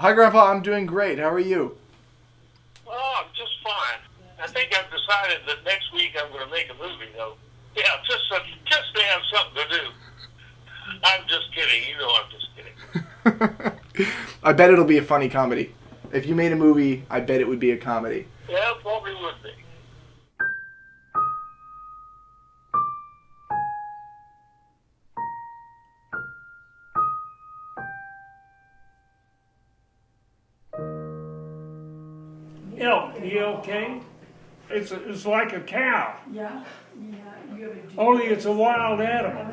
Hi, Grandpa. I'm doing great. How are you? Oh, I'm just fine. I think I've decided that next week I'm going to make a movie, though. Yeah, just to have something to do. I'm just kidding. You know I'm just kidding. I bet it'll be a funny comedy. If you made a movie, I bet it would be a comedy. Yeah, probably would be. Elk, E-L-K. It's like a cow, Yeah, yeah, you have a deer. only it's a wild animal.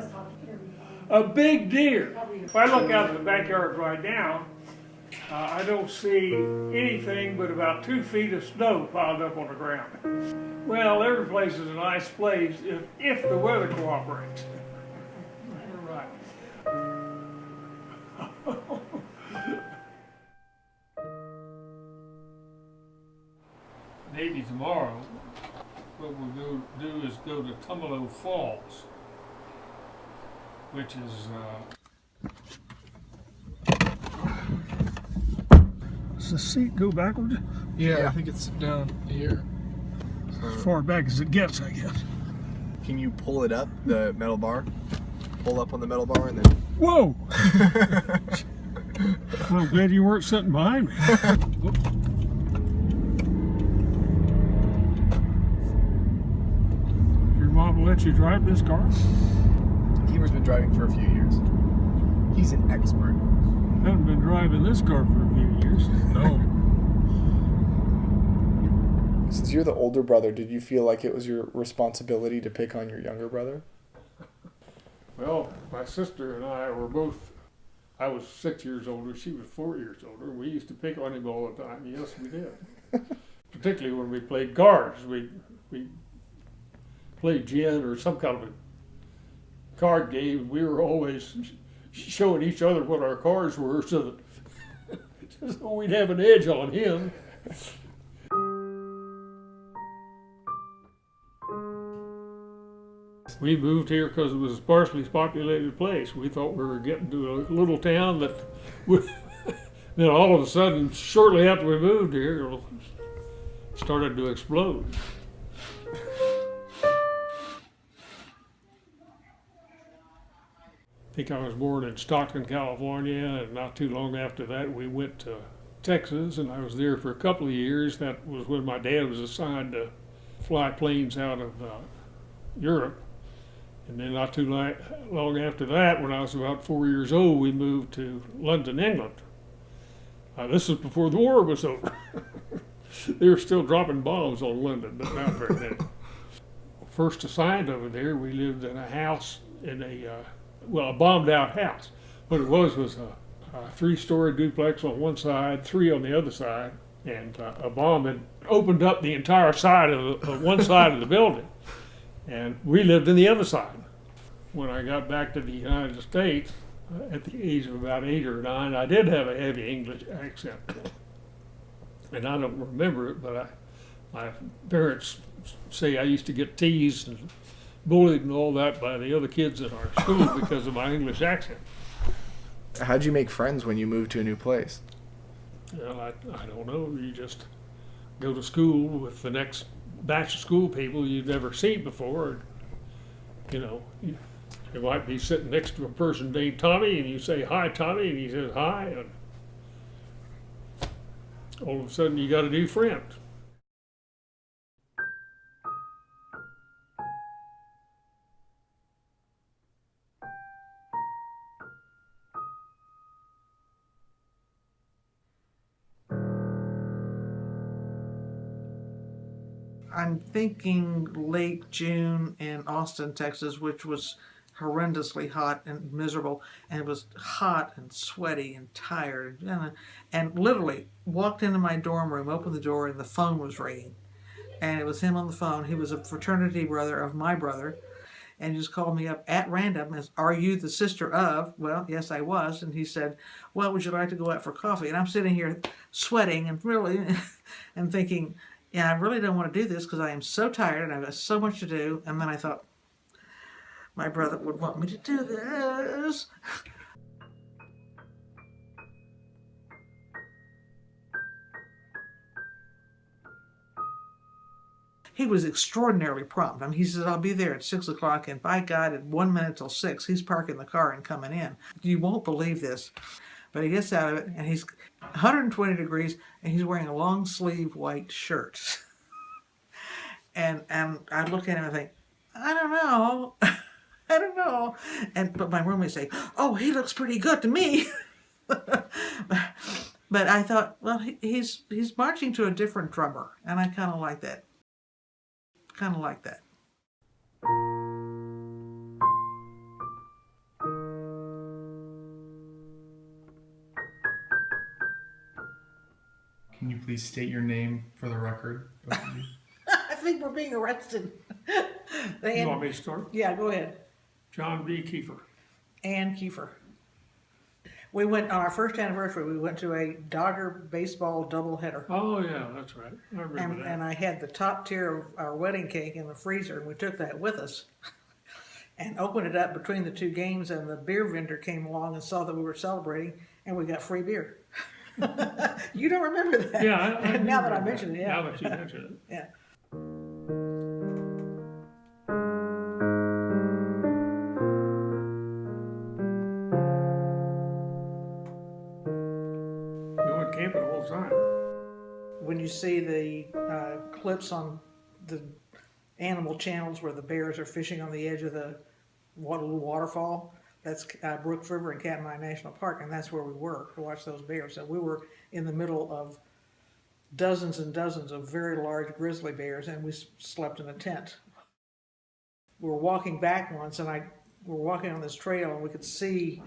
A big deer. If I look out in the backyard right now, I don't see anything but about 2 feet of snow piled up on the ground. Well, every place is a nice place if the weather cooperates. You're right. Maybe tomorrow, what we'll do is go to Tumalo Falls, which is does the seat go backwards? Yeah, I think it's down here. As far back as it gets, I guess. Can you pull it up, the metal bar? Pull up on the metal bar and then... Whoa! I'm glad you weren't sitting behind me. Your mom let you drive this car? Kieffer's been driving for a few years. He's an expert. Haven't been driving this car for a few years. No. Since you're the older brother, did you feel like it was your responsibility to pick on your younger brother? Well, my sister and I were both, I was 6 years older, she was 4 years older. We used to pick on him all the time. Yes, we did. Particularly when we played cards. We played gin or some kind of a card game. We were always showing each other what our cards were so we'd have an edge on him. We moved here because it was a sparsely populated place. We thought we were getting to a little town that then all of a sudden, shortly after we moved here, it started to explode. I think I was born in Stockton, California, and not too long after that we went to Texas, and I was there for a couple of years. That was when my dad was assigned to fly planes out of Europe. And then not too long after that, when I was about 4 years old, we moved to London, England. This was before the war was over. They were still dropping bombs on London, but not very many. First assigned over there, we lived in a house in a bombed out house. What it was a 3-story duplex on one side, 3 on the other side, and a bomb had opened up the entire side of one side of the building. And we lived in the other side. When I got back to the United States, at the age of about 8 or 9, I did have a heavy English accent. And I don't remember it, but my parents say I used to get teased and bullied and all that by the other kids in our school because of my English accent. How'd you make friends when you moved to a new place? Well, I don't know. You just go to school with the next batch of school people you've never seen before. You know, you might be sitting next to a person named Tommy, and you say, "Hi, Tommy," and he says, "Hi," and all of a sudden you got a new friend. I'm thinking late June in Austin, Texas, which was horrendously hot and miserable, and it was hot and sweaty and tired, and literally walked into my dorm room, opened the door, and the phone was ringing, and it was him on the phone. He was a fraternity brother of my brother, and he just called me up at random as, "Are you the sister of?" Well, yes, I was. And he said, "Well, would you like to go out for coffee?" And I'm sitting here sweating and really and thinking, yeah, I really don't want to do this because I am so tired and I've got so much to do. And then I thought, my brother would want me to do this. he was extraordinarily prompt. I mean, he says, I'll be there at 6 o'clock, and by God, at 1 minute till 6, he's parking the car and coming in. You won't believe this. But he gets out of it, and he's 120 degrees, and he's wearing a long sleeve white shirt. and I look at him and think, I don't know. I don't know. But my roommate say, oh, he looks pretty good to me. But I thought, well, he's marching to a different drummer, and I kind of like that. Kind of like that. Can you please state your name for the record? Both of you? I think we're being arrested. You want me to start? Yeah, go ahead. John B. Kieffer. Ann Kieffer. We went on our first anniversary. We went to a Dodger baseball doubleheader. Oh, yeah, that's right. I remember that. And I had the top tier of our wedding cake in the freezer, and we took that with us and opened it up between the two games, and the beer vendor came along and saw that we were celebrating, and we got free beer. You don't remember that? Yeah, I now that remember I mention it, yeah. Now that you mention it. Yeah. We went camping all the time. When you see the clips on the animal channels where the bears are fishing on the edge of the little waterfall, that's Brooks River and Katmai National Park, and that's where we were to watch those bears. So we were in the middle of dozens and dozens of very large grizzly bears, and we slept in a tent. We were walking back once, and we were walking on this trail, and we could see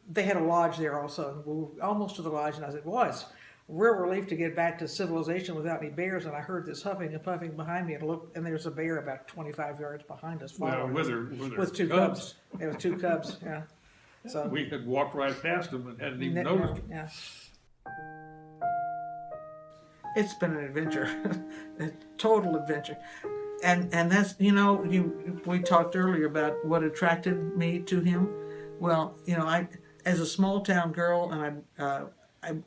they had a lodge there also. And we were almost to the lodge, and I said, "Boy, it's a real relief to get back to civilization without any bears." And I heard this huffing and puffing behind me, and looked, and there's a bear about 25 yards behind us, Well, following us, with two cubs. There were two cubs, yeah. So We had walked right past them and hadn't even noticed them. yeah. It's been an adventure, a total adventure, and that's we talked earlier about what attracted me to him. Well, I as a small town girl, and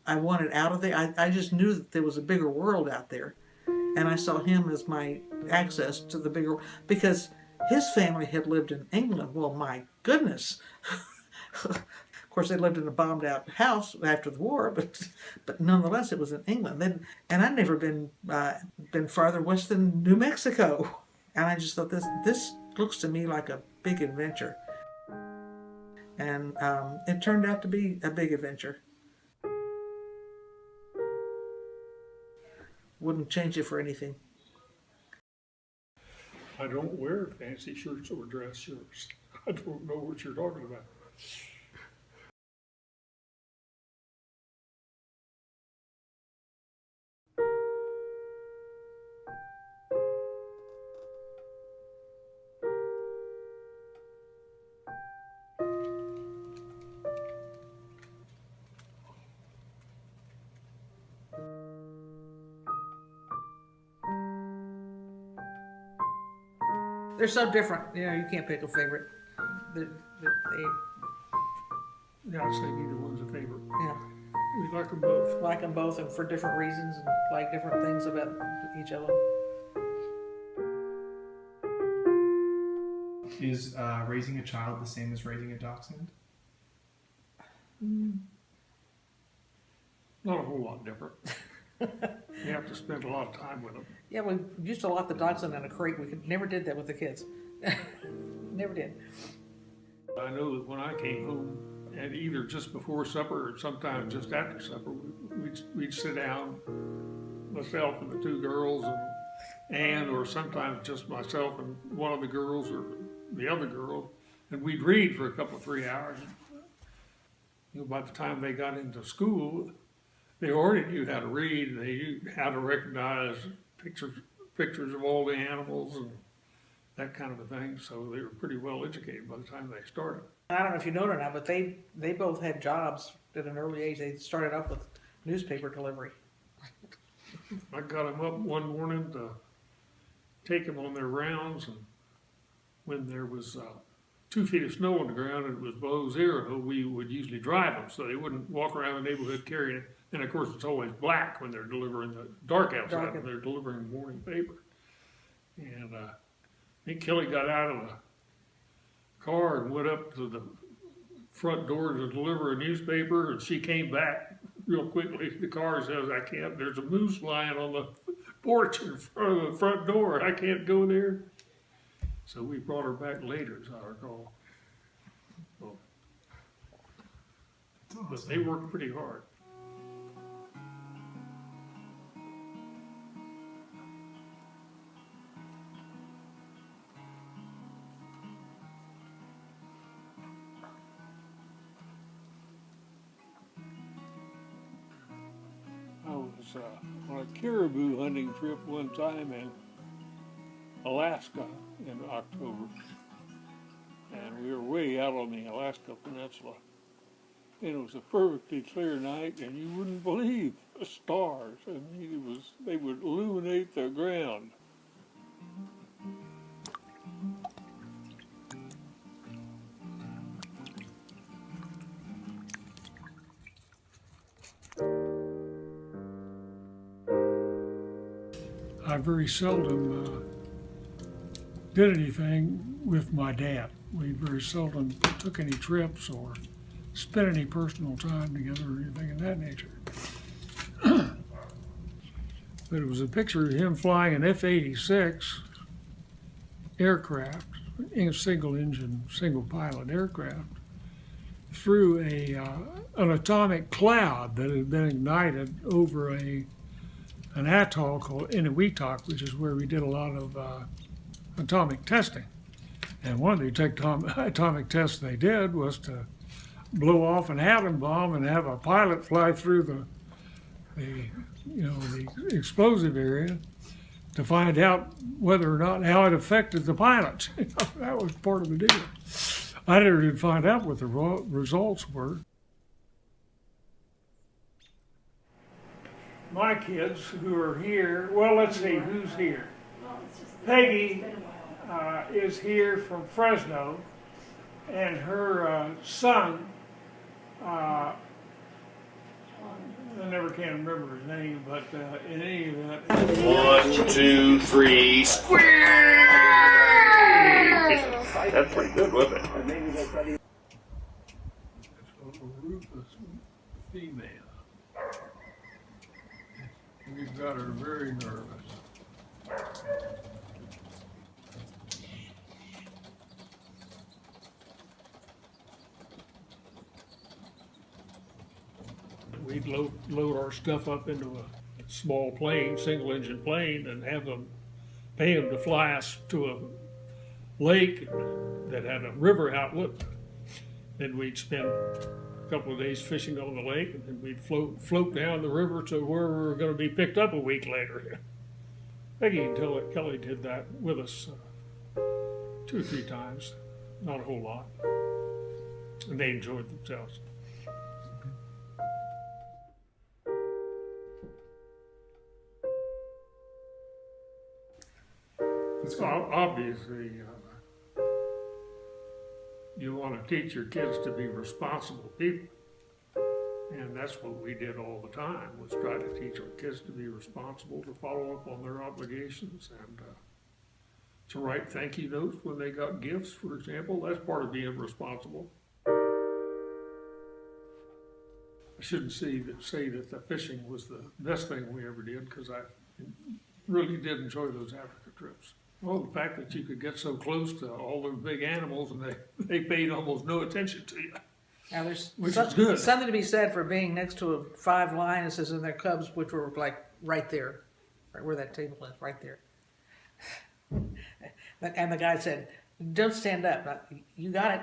I wanted out of there. I just knew that there was a bigger world out there, and I saw him as my access to the bigger, because his family had lived in England. Well, my goodness. Of course, they lived in a bombed-out house after the war, but nonetheless, it was in England. And I'd never been farther west than New Mexico, and I just thought this looks to me like a big adventure, and it turned out to be a big adventure. Wouldn't change it for anything. I don't wear fancy shirts or dress shirts. I don't know what you're talking about. They're so different. You can't pick a favorite. They Yeah, I'd say neither one's a favorite. yeah, We like them both. like them both, and for different reasons, and like different things about each of them. Is raising a child the same as raising a dachshund? Not a whole lot different. You have to spend a lot of time with them. Yeah, we used to lock the dachshund in a crate. We never did that with the kids. Never did. I know that when I came home, and either just before supper or sometimes just after supper, we'd sit down, myself and the two girls, and or sometimes just myself and one of the girls or the other girl, and we'd read for a couple of 3 hours. By the time they got into school, they already knew how to read, and they knew how to recognize pictures of all the animals and that kind of a thing. So they were pretty well educated by the time they started. I don't know if you know it or not, but they both had jobs at an early age. They started off with newspaper delivery. I got them up one morning to take them on their rounds, and when there was 2 feet of snow on the ground and it was below zero, we would usually drive them so they wouldn't walk around the neighborhood carrying it. And of course, it's always black when they're delivering the dark outside when they're delivering the morning paper. And I think Kelly got out of the car and went up to the front door to deliver a newspaper, and she came back real quickly. The car says, I can't, there's a moose lying on the porch in front of the front door. I can't go there. So we brought her back later, as I recall. So, but they worked pretty hard. I was on a caribou hunting trip one time in Alaska in October. And we were way out on the Alaska Peninsula. And it was a perfectly clear night, and you wouldn't believe the stars. I mean, they would illuminate the ground. I very seldom did anything with my dad. We very seldom took any trips or spent any personal time together or anything of that nature. But it was a picture of him flying an F-86 aircraft, a single engine, single pilot aircraft, through an atomic cloud that had been ignited over an atoll called Inuitak, which is where we did a lot of atomic testing. And one of the atomic tests they did was to blow off an atom bomb and have a pilot fly through the explosive area to find out whether or not how it affected the pilots. That was part of the deal. I never did find out what the results were. My kids who are here, well, let's see, who's here? Peggy is here from Fresno, and her son, I never can remember his name, but in any event. 1, 2, 3, square! That's pretty good, wasn't it? It's a rufous female. We've got her very nervous. We'd load our stuff up into a small plane, single engine plane, and pay them to fly us to a lake that had a river outlet. Then we'd spend a couple of days fishing on the lake, and then we'd float down the river to where we were going to be picked up a week later. Peggy and Kelly did that with us 2 or 3 times, not a whole lot, and they enjoyed themselves. Well, obviously, you want to teach your kids to be responsible people. And that's what we did all the time, was try to teach our kids to be responsible, to follow up on their obligations, and to write thank you notes when they got gifts, for example. That's part of being responsible. I shouldn't say that the fishing was the best thing we ever did, because I really did enjoy those Africa trips. Well, the fact that you could get so close to all those big animals and they paid almost no attention to you. Now there's Which is good. something to be said for being next to 5 lionesses and their cubs, which were like right there, right where that table is, right there. And the guy said, "Don't stand up. You got it.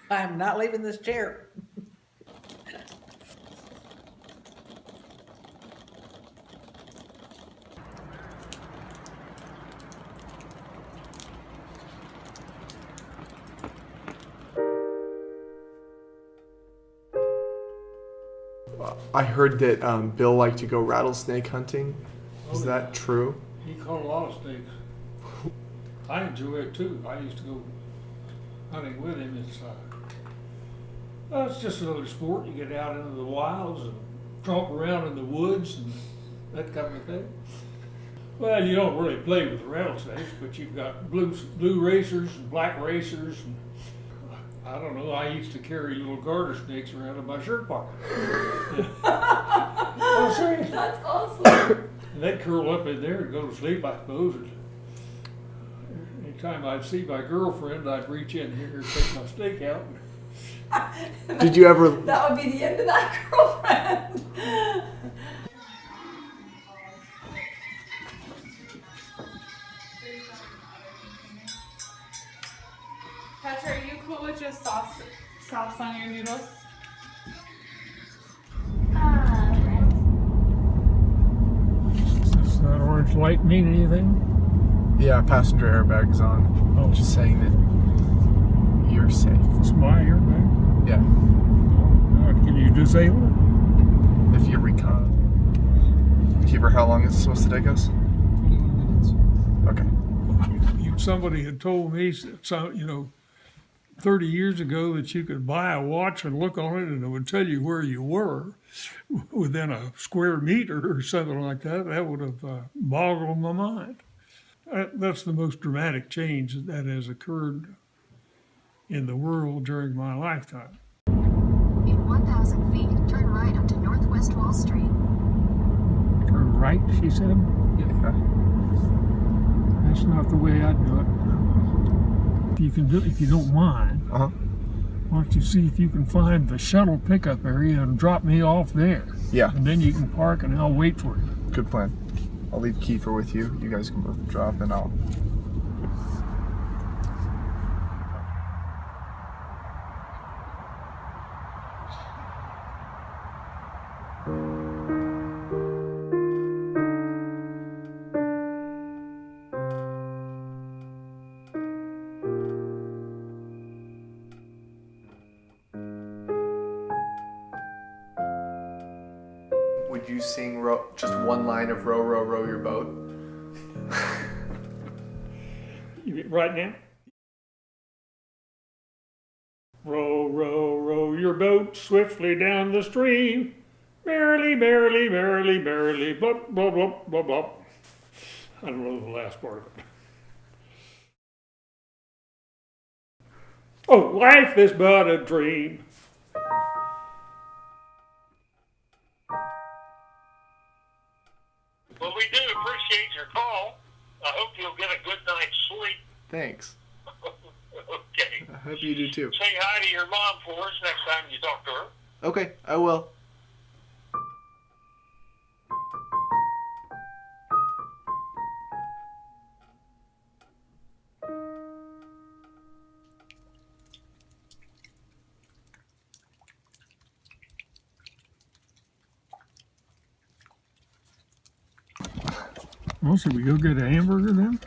I'm not leaving this chair." I heard that Bill liked to go rattlesnake hunting. Is that true? He caught a lot of snakes. I enjoy it too. I used to go hunting with him. It's just another sport. You get out into the wilds and tromp around in the woods and that kind of thing. Well, you don't really play with the rattlesnakes, but you've got blue racers and black racers. And, I don't know, I used to carry little garter snakes around in my shirt pocket. Oh, seriously. That's awesome. And they'd curl up in there and go to sleep, I suppose. And anytime I'd see my girlfriend, I'd reach in here and take my snake out. Did you ever? That would be the end of that girlfriend. Petra, are you cool with just sauce on your noodles? Does that orange light mean anything? Yeah, passenger airbag's on. Oh. Just saying that you're safe. It's my airbag. Yeah. Can you disable it? If you recon. Kieffer, how long is it supposed to take us? 20 minutes. Okay. Somebody had told me, 30 years ago that you could buy a watch and look on it and it would tell you where you were within a square meter or something like that. That would have boggled my mind. That's the most dramatic change that has occurred in the world during my lifetime. In 1,000 feet, turn right onto Northwest Wall Street. Turn right, she said? Yeah. That's not the way I'd do it. If you don't mind, Uh huh. why don't you see if you can find the shuttle pickup area and drop me off there? Yeah. And then you can park and I'll wait for you. Good plan. I'll leave Kieffer with you. You guys can both drop and I'll. Would you sing just one line of row, row, row your boat? Right now? Row, row, row your boat swiftly down the stream. Merrily, merrily, merrily, merrily, blop, blop, blop, blop, blop. I don't know the last part of it. Oh, life is but a dream. Well, we do appreciate your call. I hope you'll get a good night's sleep. Thanks. Okay. I hope you do too. Say hi to your mom for us next time you talk to her. Okay, I will. Well, should we go get a hamburger then?